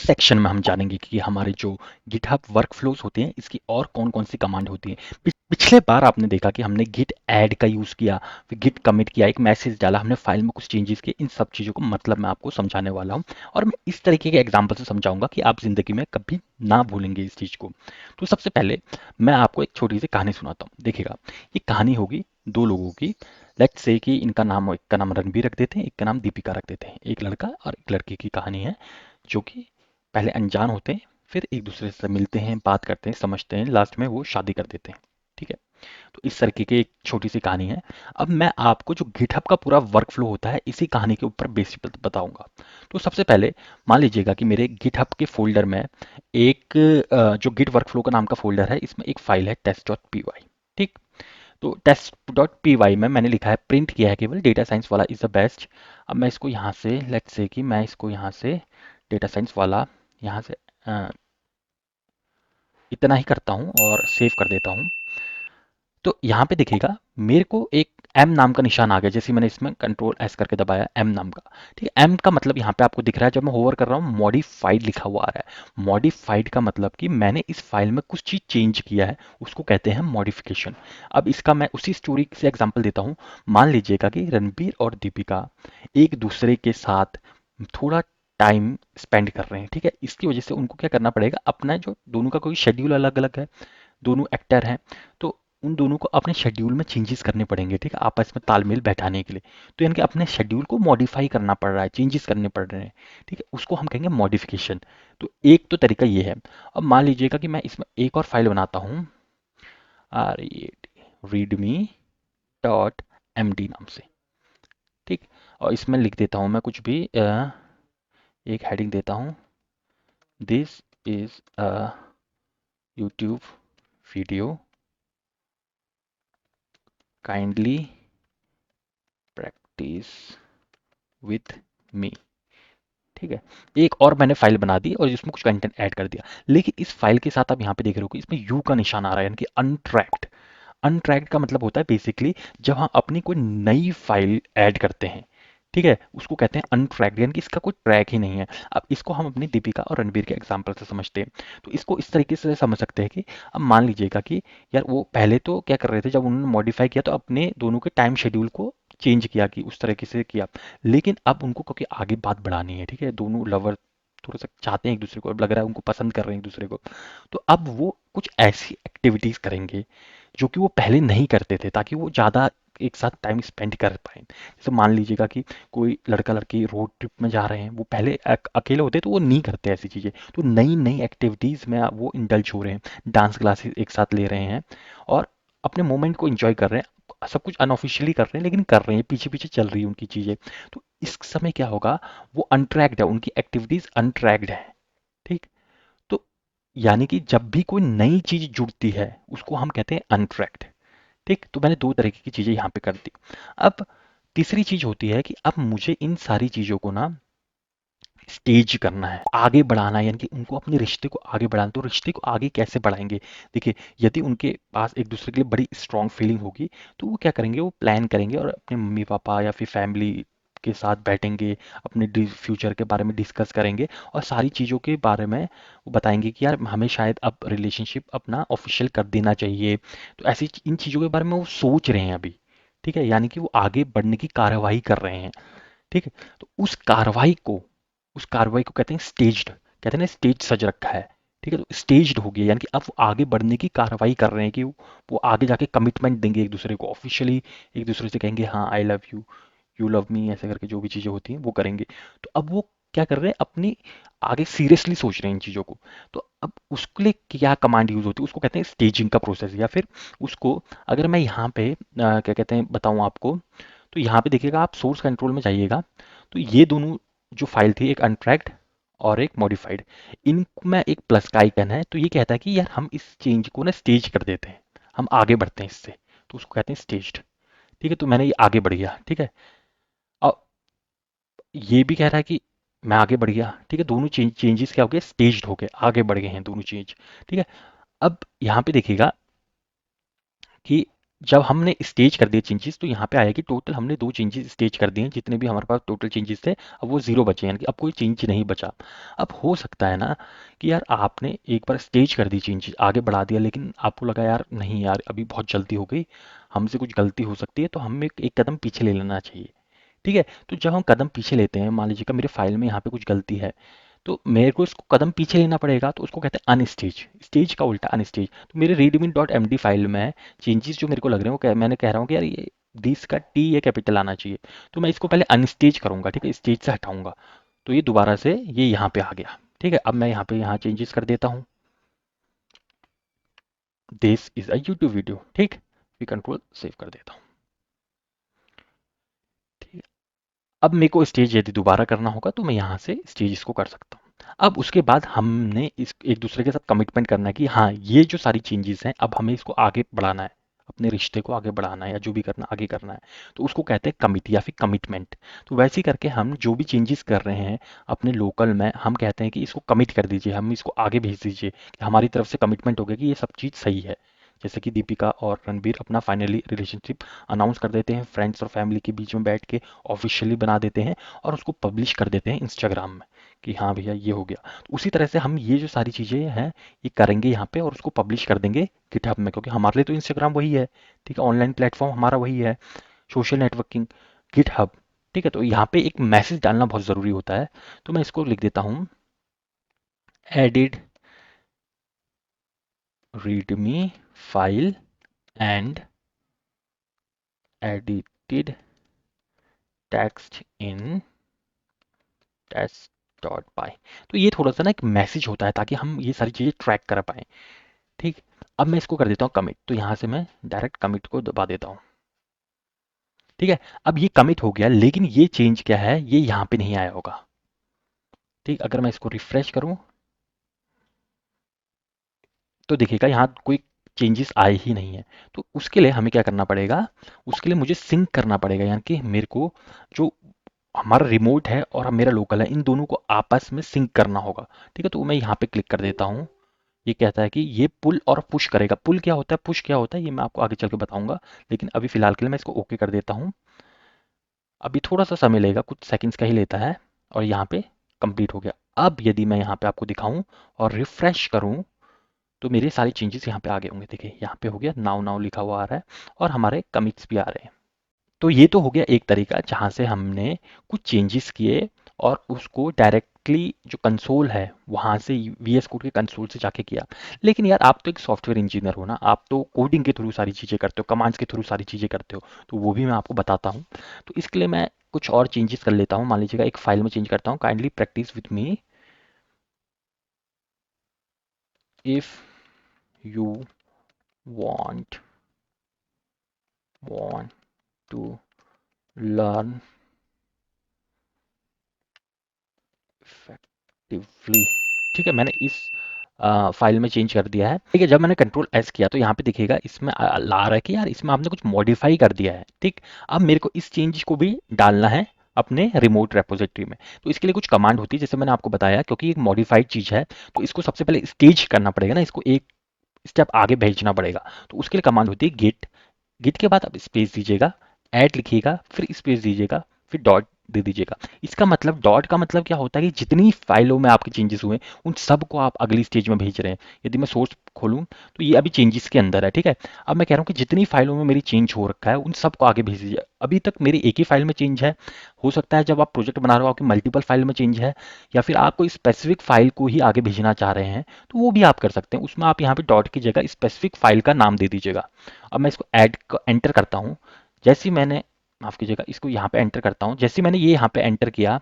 Section में हम जानेंगे कि हमारे जो गिटहब वर्कफ्लोज होते हैं इसकी और कौन कौन सी कमांड होती है। पिछले बार आपने देखा कि हमने गिट ऐड का यूज़ किया, फिर गिट कमिट किया, एक मैसेज डाला, हमने फाइल में कुछ चेंजेस किए। इन सब चीज़ों को मतलब मैं आपको समझाने वाला हूँ और मैं इस तरीके के एग्जाम्पल से समझाऊंगा कि आप ज़िंदगी में कभी ना भूलेंगे इस चीज़ को। तो सबसे पहले मैं आपको एक छोटी सी कहानी सुनाता हूँ। देखिएगा, ये कहानी होगी दो लोगों की। लेट्स से कि इनका नाम, एक का नाम रणबीर रख देते हैं, एक का नाम दीपिका रख देते हैं। एक लड़का और एक लड़की की कहानी है जो कि पहले अनजान होते हैं, फिर एक दूसरे से मिलते हैं, बात करते हैं, समझते हैं, लास्ट में वो शादी कर देते हैं। ठीक है, तो इस तरीके की एक छोटी सी कहानी है। अब मैं आपको जो गिटहब का पूरा वर्क फ्लो होता है इसी कहानी के ऊपर बेसिक बताऊंगा। तो सबसे पहले मान लीजिएगा कि मेरे गिटहब के फोल्डर में एक जो गिट वर्क फ्लो का नाम का फोल्डर है, इसमें एक फाइल है test.py। ठीक, तो test.py में मैंने लिखा है, प्रिंट किया है केवल, डेटा साइंस वाला इज द बेस्ट। अब मैं इसको यहाँ से, लेट्स से कि मैं इसको यहाँ से डेटा साइंस वाला यहाँ से अ, इतना ही करता हूँ और सेव कर देता हूँ। तो यहाँ पे देखिएगा मेरे को एक एम नाम का निशान आ गया, जैसे मैंने इसमें कंट्रोल एस करके दबाया, एम नाम का। ठीक है, एम का मतलब यहाँ पे आपको दिख रहा है, जब मैं होवर कर रहा हूँ मॉडिफाइड लिखा हुआ आ रहा है। मॉडिफाइड का मतलब कि मैंने इस फाइल में कुछ चीज़ चेंज किया है, उसको कहते हैं मॉडिफिकेशन। अब इसका मैं उसी स्टोरी से एग्जाम्पल देता हूँ। मान लीजिएगा कि रणबीर और दीपिका एक दूसरे के साथ थोड़ा टाइम स्पेंड कर रहे हैं। ठीक है, इसकी वजह से उनको क्या करना पड़ेगा, अपना जो दोनों का कोई शेड्यूल अलग अलग है, दोनों एक्टर हैं, तो उन दोनों को अपने शेड्यूल में चेंजेस करने पड़ेंगे। ठीक है, आपस में तालमेल बैठाने के लिए। तो यानी कि अपने शेड्यूल को मॉडिफाई करना पड़ रहा है, चेंजेस करने पड़ रहे हैं। ठीक है, उसको हम कहेंगे मॉडिफिकेशन। तो एक तो तरीका ये है। अब मान लीजिएगा कि मैं इसमें एक और फाइल बनाता हूँ, आर ए रीडमी डॉट एम डी नाम से। ठीक, और इसमें लिख देता हूँ मैं कुछ भी, एक हेडिंग देता हूँ, this is a YouTube video, kindly practice with मी। ठीक है, एक और मैंने फाइल बना दी और इसमें कुछ कंटेंट ऐड कर दिया। लेकिन इस फाइल के साथ आप यहाँ पे देख रहे हो कि इसमें यू का निशान आ रहा है, यानी कि अनट्रैक्ड। अनट्रैक्ड का मतलब होता है बेसिकली जब हम अपनी कोई नई फाइल ऐड करते हैं, ठीक है, उसको कहते हैं अनट्रैक्ड, यानी कि इसका कोई ट्रैक ही नहीं है। अब इसको हम अपनी दीपिका और रणबीर के एग्जाम्पल से समझते हैं। तो इसको इस तरीके से समझ सकते हैं कि अब मान लीजिएगा कि यार वो पहले तो क्या कर रहे थे, जब उन्होंने मॉडिफाई किया तो अपने दोनों के टाइम शेड्यूल को चेंज किया, कि उस तरीके से किया। लेकिन अब उनको क्योंकि आगे बात बढ़ानी है, ठीक है, दोनों लवर थोड़ा सा चाहते हैं एक दूसरे को, अब लग रहा है उनको पसंद कर रहे हैं एक दूसरे को, तो अब वो कुछ ऐसी एक्टिविटीज करेंगे जो कि वो पहले नहीं करते थे, ताकि वो ज़्यादा एक साथ टाइम स्पेंड कर पाएँ। जैसे मान लीजिएगा कि कोई लड़का लड़की रोड ट्रिप में जा रहे हैं, वो पहले अकेले होते तो वो नहीं करते ऐसी चीज़ें, तो नई नई एक्टिविटीज़ में वो इंडल्ज हो रहे हैं, डांस क्लासेस एक साथ ले रहे हैं और अपने मोमेंट को एंजॉय कर रहे हैं। सब कुछ अनऑफिशियली कर रहे हैं लेकिन कर रहे हैं, पीछे पीछे चल रही है उनकी चीज़ें। तो इस समय क्या होगा, वो अनट्रैक्ड है, उनकी एक्टिविटीज़ अनट्रैक्ड है। ठीक, तो यानी कि जब भी कोई नई चीज़ जुड़ती है उसको हम कहते हैं अनट्रैक्ड। ठीक, तो मैंने दो तरीके की चीज़ें यहाँ पे कर दी। अब तीसरी चीज़ होती है कि अब मुझे इन सारी चीज़ों को ना स्टेज करना है, आगे बढ़ाना है, यानी कि उनको अपने रिश्ते को आगे बढ़ाना। तो रिश्ते को आगे कैसे बढ़ाएंगे, देखिए, यदि उनके पास एक दूसरे के लिए बड़ी स्ट्रांग फीलिंग होगी तो वो क्या करेंगे, वो प्लान करेंगे और अपने मम्मी पापा या फिर फैमिली के साथ बैठेंगे, अपने फ्यूचर के बारे में डिस्कस करेंगे और सारी चीज़ों के बारे में वो बताएंगे कि यार हमें शायद अब रिलेशनशिप अपना ऑफिशियल कर देना चाहिए। तो ऐसी इन चीज़ों के बारे में वो सोच रहे हैं अभी। ठीक है, यानी कि वो आगे बढ़ने की कार्यवाही कर रहे हैं। ठीक है, तो उस कार्रवाई को कहते हैं स्टेज्ड, कहते हैं ना स्टेज सज रखा है। ठीक है, तो स्टेज्ड हो गया, यानी कि अब वो आगे बढ़ने की कार्रवाई कर रहे हैं कि वो आगे जाके कमिटमेंट देंगे एक दूसरे को ऑफिशियली, एक दूसरे से कहेंगे हाँ I love you, you love me, ऐसे करके जो भी चीज़ें होती हैं वो करेंगे। तो अब वो क्या कर रहे हैं, अपनी आगे सीरियसली सोच रहे हैं इन चीज़ों को। तो अब उसके लिए क्या कमांड यूज होती है, उसको कहते हैं स्टेजिंग का प्रोसेस। या फिर उसको अगर मैं यहाँ पे क्या कहते हैं बताऊँ आपको, तो यहाँ पे देखिएगा, आप सोर्स कंट्रोल में जाइएगा, तो ये दोनों जो फाइल थी, एक अनट्रैक्ड और एक मॉडिफाइड, इनको मैं एक प्लस का आइकन है, तो ये कहता है कि यार हम इस चेंज को ना स्टेज कर देते हैं, हम आगे बढ़ते हैं इससे, तो उसको कहते हैं स्टेज्ड। ठीक है, तो मैंने ये आगे बढ़ गया। ठीक है, और ये भी कह रहा है कि मैं आगे बढ़ गया। ठीक है, दोनों चेंजेस क्या हो गए, स्टेज्ड हो गए, आगे बढ़ गए हैं दोनों चेंज। ठीक है, अब यहाँ पे देखिएगा कि जब हमने स्टेज कर दिए चेंजेस तो यहाँ पे आया कि टोटल हमने 2 चेंजेस स्टेज कर दिए, जितने भी हमारे पास टोटल चेंजेस थे अब वो 0 बचे, यानी कि अब कोई चेंज नहीं बचा। अब हो सकता है ना कि यार आपने एक बार स्टेज कर दी चेंजेस, आगे बढ़ा दिया, लेकिन आपको लगा यार नहीं यार अभी बहुत जल्दी हो गई, हमसे कुछ गलती हो सकती है, तो हमें एक कदम पीछे ले लेना चाहिए। ठीक है, तो जब हम कदम पीछे लेते हैं, मान लीजिए कि मेरे फाइल में यहाँ पे कुछ गलती है, तो मेरे को इसको कदम पीछे लेना पड़ेगा, तो उसको कहते हैं अनस्टेज, स्टेज का उल्टा अनस्टेज। तो मेरे readme dot M D file में चेंजेस जो मेरे को लग रहे हैं वो मैंने कह रहा हूँ कि यार ये दिस का टी ये कैपिटल आना चाहिए, तो मैं इसको पहले अनस्टेज करूंगा, ठीक है, स्टेज से हटाऊंगा, तो ये दोबारा से ये यहाँ पे आ गया। ठीक है, अब मैं यहाँ पे यहाँ चेंजेस कर देता हूँ, this is a YouTube video, ठीक, फिर कंट्रोल सेव कर देता हूँ। ठीक है, अब मेरे को स्टेज यदि दोबारा करना होगा तो मैं यहाँ से स्टेज इसको कर सकता हूँ। अब उसके बाद हमने इस एक दूसरे के साथ कमिटमेंट करना है कि हाँ ये जो सारी चेंजेस हैं अब हमें इसको आगे बढ़ाना है, अपने रिश्ते को आगे बढ़ाना है या जो भी करना आगे करना है, तो उसको कहते हैं कमिट या फिर कमिटमेंट। तो वैसे ही करके हम जो भी चेंजेस कर रहे हैं अपने लोकल में, हम कहते हैं कि इसको कमिट कर दीजिए, हम इसको आगे भेज दीजिए कि हमारी तरफ से कमिटमेंट हो गया कि ये सब चीज़ सही है। जैसे कि दीपिका और रणबीर अपना फाइनली रिलेशनशिप अनाउंस कर देते हैं, फ्रेंड्स और फैमिली के बीच में बैठ के ऑफिशियली बना देते हैं और उसको पब्लिश कर देते हैं इंस्टाग्राम में कि हाँ भैया ये हो गया। तो उसी तरह से हम ये जो सारी चीज़ें हैं ये करेंगे यहाँ पे और उसको पब्लिश कर देंगे गिटहब में, क्योंकि हमारे लिए तो इंस्टाग्राम वही है, ठीक है, ऑनलाइन प्लेटफॉर्म हमारा वही है, सोशल नेटवर्किंग, गिटहब। ठीक है, तो यहाँ पे एक मैसेज डालना बहुत ज़रूरी होता है, तो मैं इसको लिख देता हूँ, added readme file and edited text in test dot py. तो ये थोड़ा सा ना एक मैसेज होता है ताकि हम ये सारी चीज़ें ट्रैक कर पाएँ। ठीक, अब मैं इसको कर देता हूँ कमिट, तो यहाँ से मैं डायरेक्ट कमिट को दबा देता हूँ। ठीक है, अब ये कमिट हो गया, लेकिन ये चेंज क्या है ये यहाँ पे नहीं आया होगा। ठीक, अगर मैं इसको रिफ्रेश करूँ तो देखिएगा यहाँ कोई चेंजेस आए ही नहीं है। तो उसके लिए हमें क्या करना पड़ेगा, उसके लिए मुझे सिंक करना पड़ेगा, यानी कि मेरे को जो हमारा रिमोट है और मेरा लोकल है इन दोनों को आपस में सिंक करना होगा। ठीक है, तो मैं यहाँ पे क्लिक कर देता हूँ, ये कहता है कि ये पुल और पुश करेगा। पुल क्या होता है, पुश क्या होता है, ये मैं आपको आगे चल के बताऊंगा, लेकिन अभी फिलहाल के लिए मैं इसको ओके कर देता हूँ। अभी थोड़ा सा समय लेगा, कुछ सेकंड्स का ही लेता है, और यहाँ पे कंप्लीट हो गया। अब यदि मैं यहाँ पे आपको दिखाऊं और रिफ्रेश करूं तो मेरे सारे चेंजेस यहाँ पे आ गए होंगे। देखिए यहाँ पे हो गया, नाउ नाउ लिखा हुआ आ रहा है और हमारे कमिट्स भी आ रहे हैं। तो ये तो हो गया एक तरीका जहाँ से हमने कुछ चेंजेस किए और उसको डायरेक्टली जो कंसोल है वहाँ से वीएस कोड के कंसोल से जाके किया। लेकिन यार आप तो एक सॉफ्टवेयर इंजीनियर हो ना, आप तो कोडिंग के थ्रू सारी चीज़ें करते हो, कमांड्स के थ्रू सारी चीज़ें करते हो, तो वो भी मैं आपको बताता हूँ। तो इसके लिए मैं कुछ और चेंजेस कर लेता हूँ, मान लीजिएगा एक फाइल में चेंज करता हूँ, kindly practice with me if you want want to learn effectively. ठीक है, मैंने इस फाइल में चेंज कर दिया है। ठीक है, जब मैंने कंट्रोल एस किया तो यहाँ पे दिखेगा इसमें ला रहा है कि यार इसमें आपने कुछ मॉडिफाई कर दिया है। ठीक, अब मेरे को इस चेंज को भी डालना है अपने रिमोट रेपोजिटरी में। तो इसके लिए कुछ कमांड होती है, जैसे मैंने आपको बताया, क्योंकि एक मॉडिफाइड चीज़ है तो इसको सबसे पहले स्टेज करना पड़ेगा ना, इसको एक स्टेप आगे भेजना पड़ेगा। तो उसके लिए कमांड होती है गिट, गिट के बाद आप स्पेस दीजिएगा, ऐड लिखिएगा, फिर स्पेस दीजिएगा, फिर डॉट दे दीजिएगा। इसका मतलब, डॉट का मतलब क्या होता है कि जितनी फाइलों में आपके चेंजेस हुए उन सब को आप अगली स्टेज में भेज रहे हैं। यदि मैं सोर्स खोलूँ तो ये अभी चेंजेस के अंदर है। ठीक है, अब मैं कह रहा हूँ कि जितनी फाइलों में मेरी चेंज हो रखा है उन सब को आगे भेज दीजिए। अभी तक मेरी एक ही फाइल में चेंज है, हो सकता है जब आप प्रोजेक्ट बना रहे हो आपकी मल्टीपल फाइल में चेंज है, या फिर आप कोई स्पेसिफिक फाइल को ही आगे भेजना चाह रहे हैं तो वो भी आप कर सकते हैं। उसमें आप यहाँ पे डॉट की जगह स्पेसिफिक फाइल का नाम दे दीजिएगा। अब मैं इसको ऐड एंटर करता हूँ, जैसे ही मैंने, माफ़ कीजिएगा, इसको यहाँ पे एंटर करता हूँ, जैसे ही मैंने ये यहाँ पे एंटर किया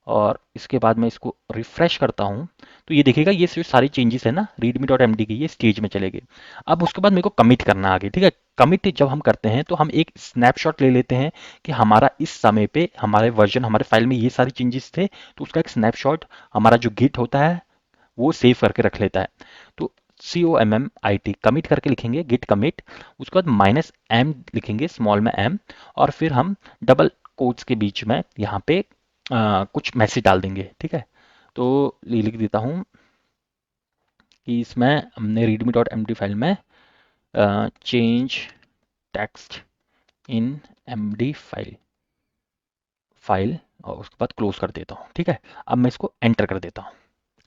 और इसके बाद मैं इसको रिफ्रेश करता हूँ तो ये देखिएगा ये जो सारी चेंजेस है ना रीडमी डॉट एम डी की, ये स्टेज में चले गए। अब उसके बाद मेरे को कमिट करना आगे। ठीक है, कमिट जब हम करते हैं तो हम एक स्नैपशॉट ले लेते हैं कि हमारा इस समय पे हमारे वर्जन हमारे फाइल में ये सारी चेंजेस थे, तो उसका एक स्नैपशॉट हमारा जो गिट होता है वो सेव करके रख लेता है। तो COMMIT कमिट करके लिखेंगे गिट कमिट, उसके बाद -m लिखेंगे स्मॉल में m, और फिर हम डबल कोट्स के बीच में यहाँ पे कुछ मैसेज डाल देंगे। ठीक है, तो ये लिख देता हूँ कि इसमें हमने readme.md फाइल में change text in MD file और उसके बाद क्लोज कर देता हूँ। ठीक है, अब मैं इसको एंटर कर देता हूँ।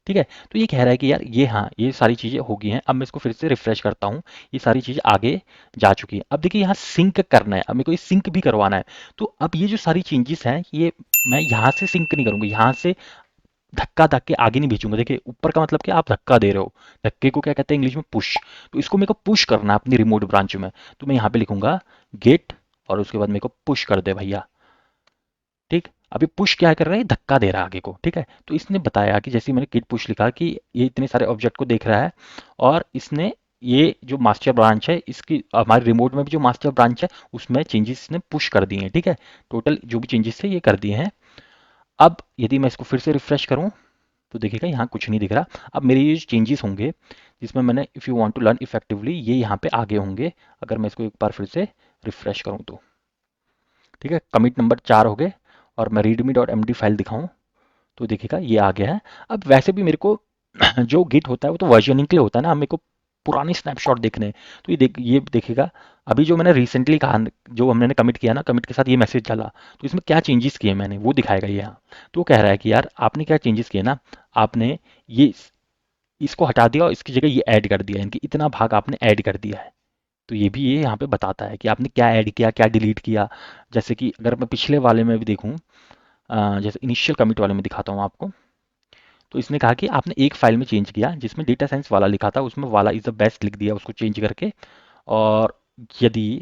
ठीक है, तो ये कह रहा है कि यार ये, हाँ, ये सारी चीज़ें हो गई हैं। अब मैं इसको फिर से रिफ्रेश करता हूँ, ये सारी चीज़ें आगे जा चुकी हैं। अब देखिए यहाँ सिंक करना है, अब मेरे को ये सिंक भी करवाना है। तो अब ये जो सारी चेंजेस हैं, ये मैं यहाँ से सिंक नहीं करूँगा, यहाँ से धक्का धक्के के आगे नहीं भेजूंगा। देखिए ऊपर का मतलब क्या, आप धक्का दे रहे हो, धक्के को क्या कहते हैं इंग्लिश में, पुश। तो इसको मेरे को पुश करना है अपनी रिमोट ब्रांच में। तो मैं यहाँ पे लिखूंगा गेट और उसके बाद मेरे को पुश कर दे भैया। ठीक, अभी पुश क्या कर रहा है, धक्का दे रहा है आगे को। ठीक है, तो इसने बताया कि जैसे मैंने गिट पुश लिखा कि ये इतने सारे ऑब्जेक्ट को देख रहा है और इसने ये जो मास्टर ब्रांच है, इसकी हमारे रिमोट में भी जो मास्टर ब्रांच है उसमें चेंजेस इसने पुश कर दिए हैं। ठीक है, टोटल जो भी चेंजेस थे ये कर दिए हैं। अब यदि मैं इसको फिर से रिफ्रेश करूं तो देखिएगा यहाँ कुछ नहीं दिख रहा। अब मेरे ये जो चेंजेस होंगे जिसमें मैंने if you want to learn effectively, ये यहाँ पे आगे होंगे। अगर मैं इसको एक बार फिर से रिफ्रेश करूँ तो ठीक है, कमिट नंबर 4 हो गए और मैं readme dot M D file दिखाऊं तो देखिएगा ये आ गया है। अब वैसे भी मेरे को जो गिट होता है वो तो वर्जनिंग के लिए होता है ना, मेरे को पुराने स्नैपशॉट देखने हैं। तो ये देखिएगा अभी जो मैंने रिसेंटली कहा, जो हमने कमिट किया ना, कमिट के साथ ये मैसेज चला, तो इसमें क्या चेंजेस किए मैंने वो दिखाएगा ये यहाँ। तो वो कह रहा है कि यार आपने क्या चेंजेस किए ना, आपने ये इसको हटा दिया और इसकी जगह ये ऐड कर दिया, यानी कि इतना भाग आपने ऐड कर दिया है। तो ये भी ये यहाँ पे बताता है कि आपने क्या ऐड किया, क्या डिलीट किया। जैसे कि अगर मैं पिछले वाले में भी देखूँ, जैसे इनिशियल कमिट वाले में दिखाता हूँ आपको, तो इसने कहा कि आपने एक फाइल में चेंज किया जिसमें डेटा साइंस वाला लिखा था, उसमें वाला इज़ द बेस्ट लिख दिया उसको चेंज करके। और यदि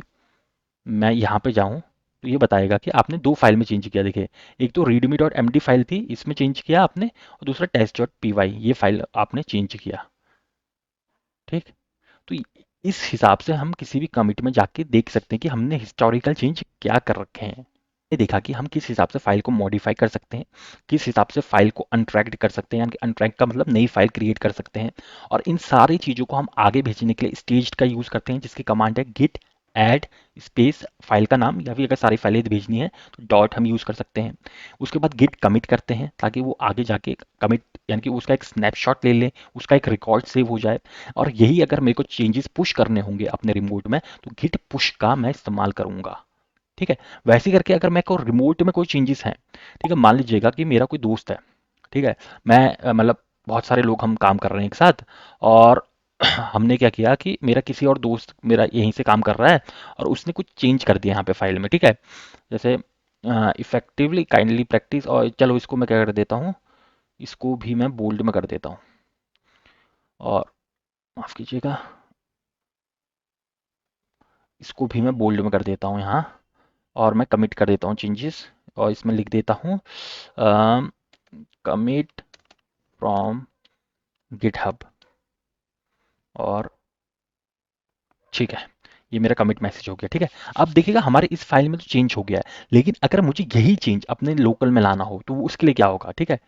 मैं यहाँ पे जाऊँ तो ये बताएगा कि आपने दो फाइल में चेंज किया। देखिए एक तो readme dot M D file थी, इसमें चेंज किया आपने, और दूसरा टेस्ट डॉट पी वाई, ये फाइल आपने चेंज किया। ठीक, तो इस हिसाब से हम किसी भी कमिट में जाके देख सकते हैं कि हमने हिस्टोरिकल चेंज क्या कर रखे हैं। ये देखा कि हम किस हिसाब से फाइल को मॉडिफाई कर सकते हैं, किस हिसाब से फाइल को अनट्रैक्ड कर सकते हैं, यानी कि अनट्रैक्ड का मतलब नई फाइल क्रिएट कर सकते हैं। और इन सारी चीज़ों को हम आगे भेजने के लिए स्टेज का यूज़ करते हैं, जिसकी कमांड है गिट ऐड स्पेस फाइल का नाम, या फिर अगर सारी फाइलें भेजनी है तो डॉट हम यूज़ कर सकते हैं। उसके बाद गिट कमिट करते हैं ताकि वो आगे जाके कमिट, यानी कि उसका एक स्नैपशॉट ले लें, उसका एक रिकॉर्ड सेव हो जाए। और यही अगर मेरे को चेंजेस पुश करने होंगे अपने रिमोट में तो गिट पुश का मैं इस्तेमाल करूंगा। ठीक है, वैसे करके अगर मैं को रिमोट में कोई चेंजेस हैं, ठीक है, मान लीजिएगा कि मेरा कोई दोस्त है, ठीक है, मैं मतलब बहुत सारे लोग हम काम कर रहे हैं एक साथ, और हमने क्या किया कि मेरा किसी और दोस्त मेरा यहीं से काम कर रहा है और उसने कुछ चेंज कर दिया यहाँ पे फाइल में। ठीक है, जैसे इफेक्टिवली काइंडली प्रैक्टिस, और चलो इसको मैं क्या कर देता हूँ, इसको भी मैं बोल्ड में कर देता हूँ, और माफ़ कीजिएगा इसको भी मैं बोल्ड में कर देता हूँ यहाँ, और मैं कमिट कर देता हूँ चेंजेस, और इसमें लिख देता हूँ कमिट फ्रॉम गिटहब। और ठीक है, ये मेरा कमिट मैसेज हो गया। ठीक है, अब देखिएगा हमारे इस फाइल में तो चेंज हो गया है, लेकिन अगर मुझे यही चेंज अपने लोकल में लाना हो तो उसके लिए क्या होगा। ठीक है,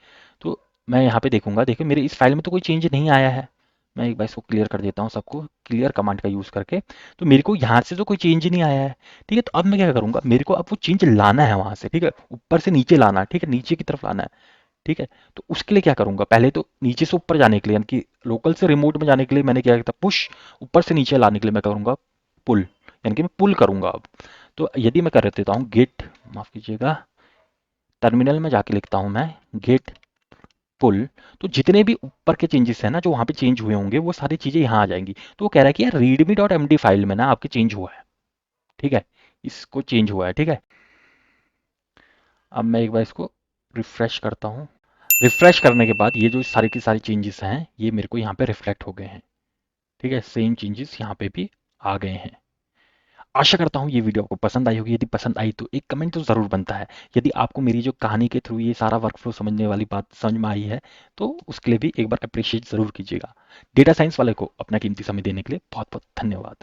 तो मैं यहाँ पे देखूंगा, देखिए मेरे इस फाइल में तो कोई चेंज नहीं आया है। मैं एक बार इसको क्लियर कर देता हूँ सबको, क्लियर कमांड का यूज़ करके। तो मेरे को यहाँ से तो कोई चेंज नहीं आया है। ठीक है, तो अब मैं क्या करूँगा, मेरे को अब वो चेंज लाना है वहाँ से। ठीक है, ऊपर से नीचे लाना है, ठीक है, नीचे की तरफ लाना है। ठीक है, तो उसके लिए क्या करूँगा, पहले तो नीचे से ऊपर जाने के लिए, यानी कि लोकल से रिमोट में जाने के लिए मैंने क्या किया था, पुश। ऊपर से नीचे लाने के लिए मैं करूँगा पुल, यानी कि मैं पुल करूँगा अब। तो यदि मैं कर देता हूँ गेट, माफ़ कीजिएगा, टर्मिनल में जाके लिखता हूँ मैं गेट पुल, तो जितने भी ऊपर के चेंजेस हैं ना जो वहाँ पे चेंज हुए होंगे वो सारी चीज़ें यहाँ आ जाएंगी। तो वो कह रहा है कि यार readme dot M D file में ना आपके चेंज हुआ है। ठीक है, इसको चेंज हुआ है। ठीक है, अब मैं एक बार इसको रिफ्रेश करता हूँ। रिफ्रेश करने के बाद ये जो सारी की सारी चेंजेस हैं ये मेरे को यहाँ पे रिफ्लेक्ट हो गए हैं। ठीक है, सेम चेंजेस यहाँ पे भी आ गए हैं। आशा करता हूँ ये वीडियो आपको पसंद आई होगी। यदि पसंद आई तो एक कमेंट तो ज़रूर बनता है। यदि आपको मेरी जो कहानी के थ्रू ये सारा वर्कफ्लो समझने वाली बात समझ में आई है तो उसके लिए भी एक बार अप्रिशिएट ज़रूर कीजिएगा। डेटा साइंस वाले को अपना कीमती समय देने के लिए बहुत बहुत धन्यवाद।